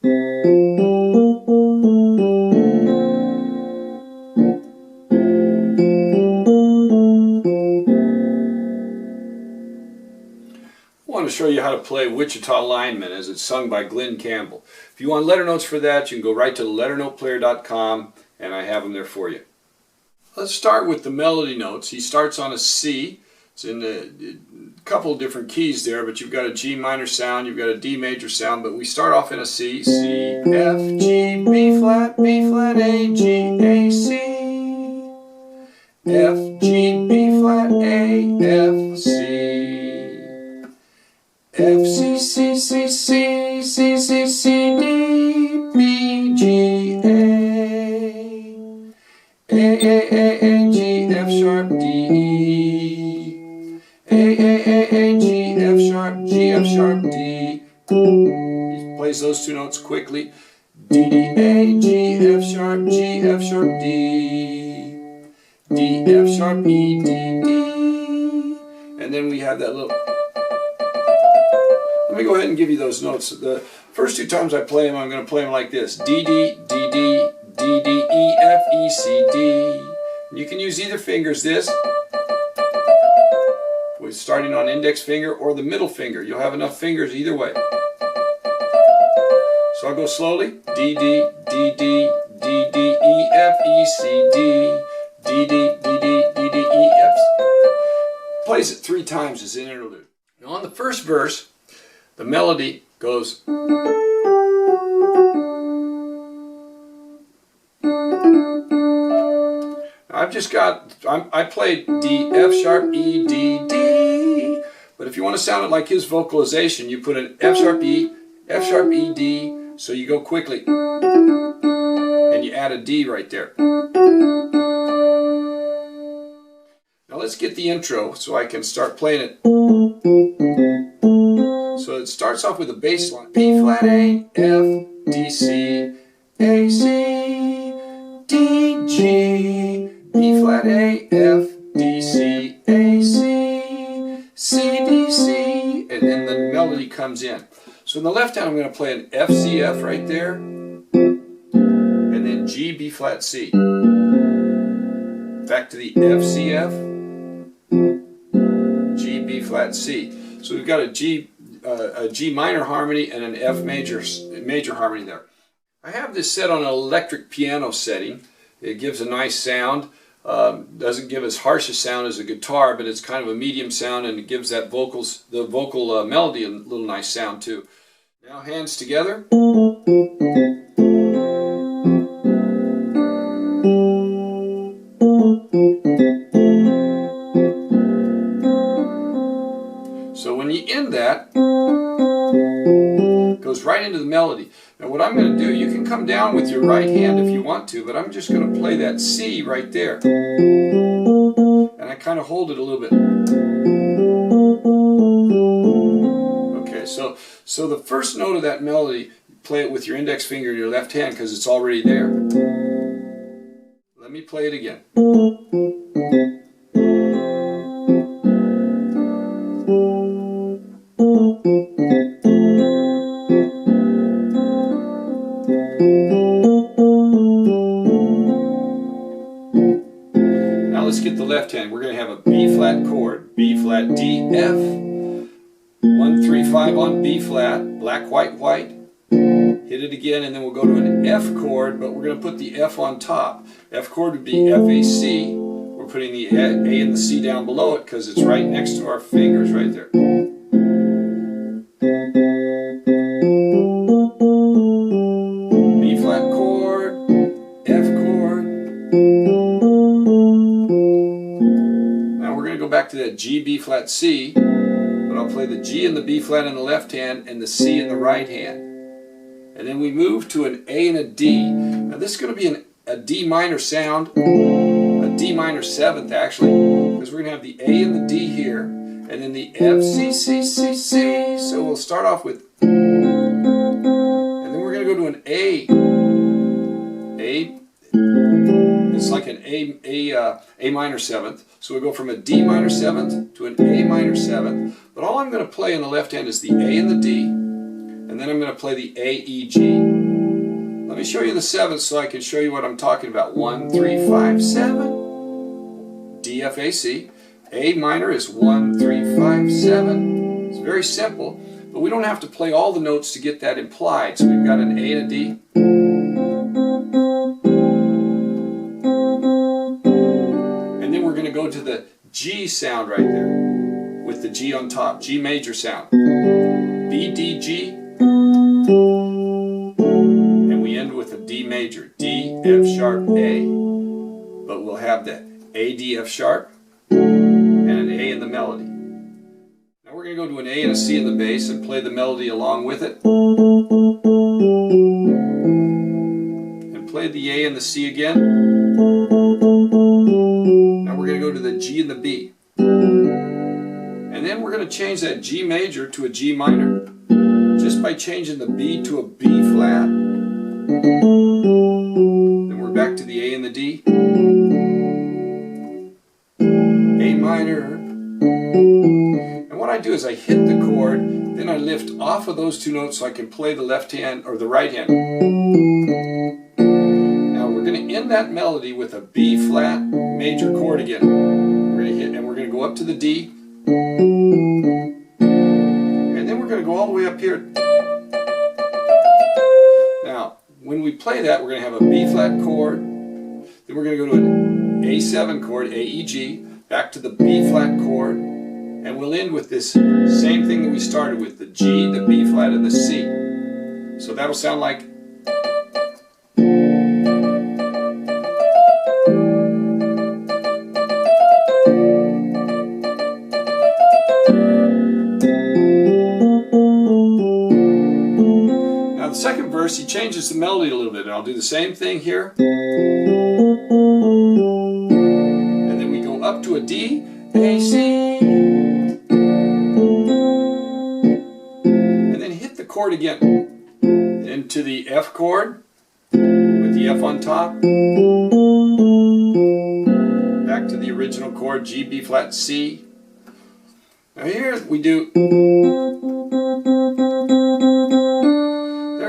I want to show you how to play Wichita Lineman as it's sung by Glen Campbell. If you want letter notes for that, you can go right to LetterNotePlayer.com and I have them there for you. Let's start with the melody notes. He starts on a C. It's in a couple different keys there, but you've got a G minor sound, you've got a D major sound, but we start off in a C. C, F, G, B flat, A, G, A, C. F, G, B flat, A, F, C. F, C, C, C, C, C, C, C, D, B, G, A, G, F sharp, D, E, A, G, F sharp, G, F sharp, D. He plays those two notes quickly. D, D, A, G, F sharp, G, F sharp, D, D, F sharp, E, D, D. And then we have that little... Let me go ahead and give you those notes. The first two times I play them, I'm going to play them like this. D, D, D, D, D, D, E, F, E, C, D. You can use either fingers this, with starting on index finger or the middle finger. You'll have enough fingers either way. So I'll go slowly. D, D, D, D, D, D, E, F, E, C, D. D, D, D, D, D, D, E, F. Plays it 3 times as an interlude. Now on the first verse, the melody goes... I played D, F sharp, E, D, D. But if you want to sound it like his vocalization, you put an F sharp, E, D. So you go quickly. And you add a D right there. Now let's get the intro so I can start playing it. So it starts off with a bass line. B flat A, F, D, C, A, C, D, G. B flat A, F, D, C, A, C, C, D, C, and then the melody comes in. So in the left hand I'm going to play an F, C, F right there, and then G, B flat, C. Back to the F, C, F, G, B flat, C. So we've got a G minor harmony and an F major harmony there. I have this set on an electric piano setting. It gives a nice sound. Doesn't give as harsh a sound as a guitar, but it's kind of a medium sound, and it gives that the vocal melody a little nice sound too. Now hands together. So when you end that, it goes right into the melody. Now what I'm going to do, you can come down with your right hand if you want to, but I'm just going to play that C right there. And I kind of hold it a little bit. Okay, so the first note of that melody, play it with your index finger in your left hand because it's already there. Let me play it again. Now let's get the left hand. We're going to have a B flat chord, B flat, D, F, 1, 3, 5 on B flat, black, white, white, hit it again, and then we'll go to an F chord, but we're going to put the F on top. F chord would be F, A, C. We're putting the A and the C down below it because it's right next to our fingers right there. B flat chord, F chord. Now we're going to go back to that G, B flat, C, but I'll play the G and the B flat in the left hand and the C in the right hand. And then we move to an A and a D. Now this is going to be a D minor sound, a D minor 7th actually, because we're going to have the A and the D here, and then the F, C, C, C, C. So we'll start off with, and then we're going to go to an A. It's like an A minor 7th. So we go from a D minor 7th to an A minor 7th. But all I'm going to play in the left hand is the A and the D. And and then I'm going to play the A, E, G. Let me show you the 7th so I can show you what I'm talking about. 1, 3, 5, 7. D, F, A, C. A minor is 1, 3, 5, 7. It's very simple, but we don't have to play all the notes to get that implied. So we've got an A and a D. And then we're going to go to the G sound right there with the G on top. G major sound. B, D, G. And we end with a D major. D, F sharp, A. But we'll have the A, D, F sharp and an A in the melody. Now we're going to go to an A and a C in the bass and play the melody along with it. And play the A and the C again. Now we're going to go to the G and the B. And then we're going to change that G major to a G minor just by changing the B to a B flat. Then we're back to the A and the D. A minor. And what I do is I hit the chord, then I lift off of those two notes so I can play the left hand or the right hand. Now we're going to end that melody with a B flat major chord again. We're going to hit and we're going to go up to the D. And then we're going to go all the way up here. Now, when we play that, we're going to have a B flat chord. Then we're going to go to an A7 chord, A, E, G, back to the B flat chord. And we'll end with this same thing that we started with, the G, the B flat, and the C. So that'll sound like. Now the second verse, he changes the melody a little bit, and I'll do the same thing here. And then we go up to a D, A, C. Chord again, into the F chord with the F on top, back to the original chord G, B flat, C. Now here we do,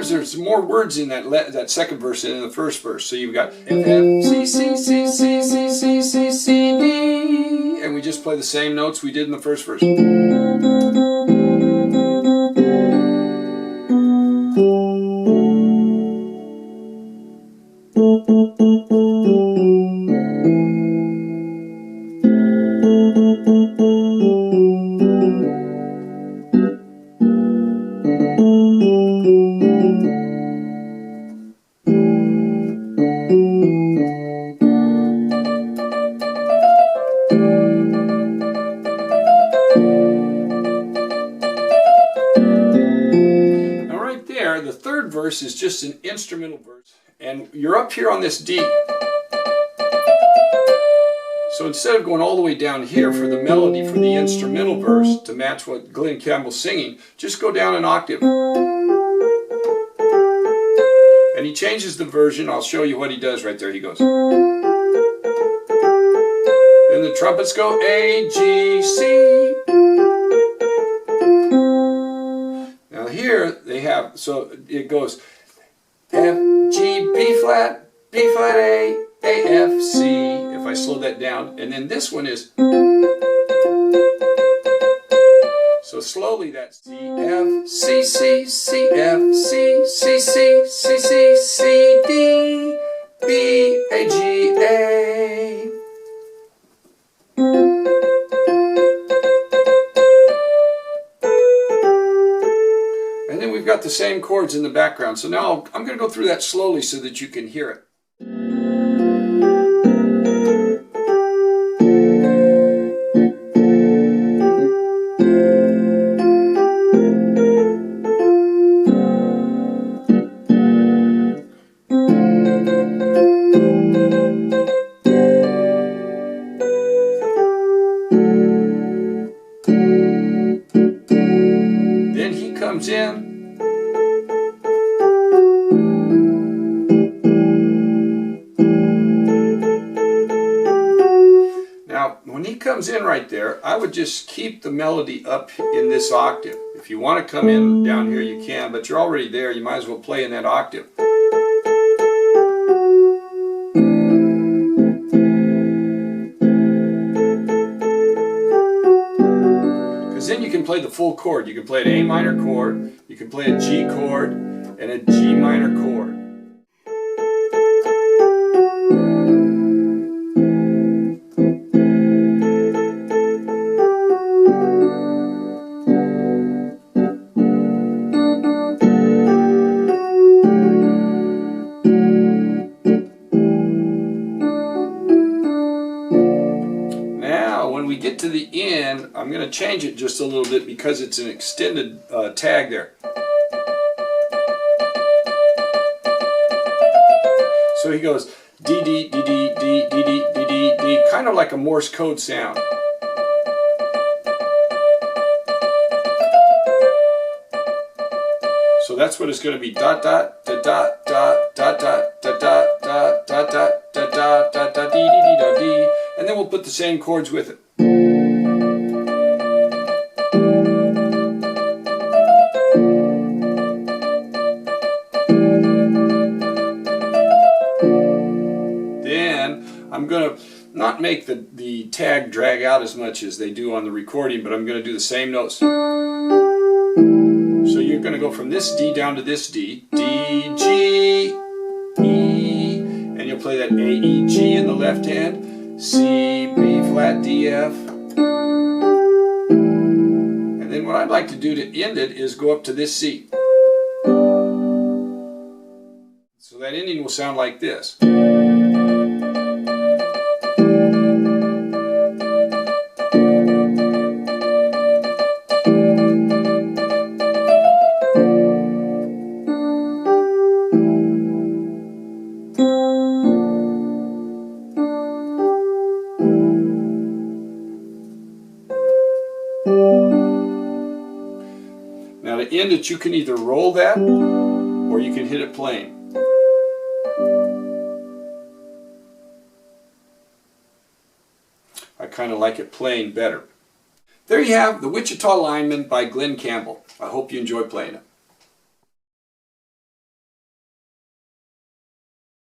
there's more words in that second verse than in the first verse. So you've got F, F, C, C, C, C, C, C, C, C, D, and we just play the same notes we did in the first verse. The third verse is just an instrumental verse, and you're up here on this D. So instead of going all the way down here for the melody for the instrumental verse to match what Glen Campbell's singing, just go down an octave. And he changes the version. I'll show you what he does right there. He goes. Then the trumpets go A, G, C. Now here they have, so it goes F, G, B flat, A, F, C, if I slow that down, and then this one is, so slowly that's C, F, C, C, C, F, C, C, C, C, C, C, D, B, A, G, A. And then we've got the same chords in the background. So now I'm going to go through that slowly so that you can hear it. Then he comes in. comes in right there, I would just keep the melody up in this octave. If you want to come in down here, you can, but you're already there. You might as well play in that octave. Because then you can play the full chord. You can play an A minor chord, you can play a G chord, and a G minor chord. When we get to the end, I'm going to change it just a little bit because it's an extended tag there. So he goes D D D D D D D D D D, kind of like a Morse code sound. So that's what it's going to be. Dot dot dot dot dot dot dot dot dot dot dot dot dot dot dot dee dee dee da dee, and then we'll put the same chords with it. Then I'm going to not make the tag drag out as much as they do on the recording, but I'm going to do the same notes. So you're going to go from this D down to this D, D, G, E, and you'll play that A, E, G in the left hand, C, B flat, D, F. And then what I'd like to do to end it is go up to this C. So that ending will sound like this. Now to end it, you can either roll that or you can hit it plain. I kind of like it plain better. There you have The Wichita Lineman by Glen Campbell. I hope you enjoy playing it.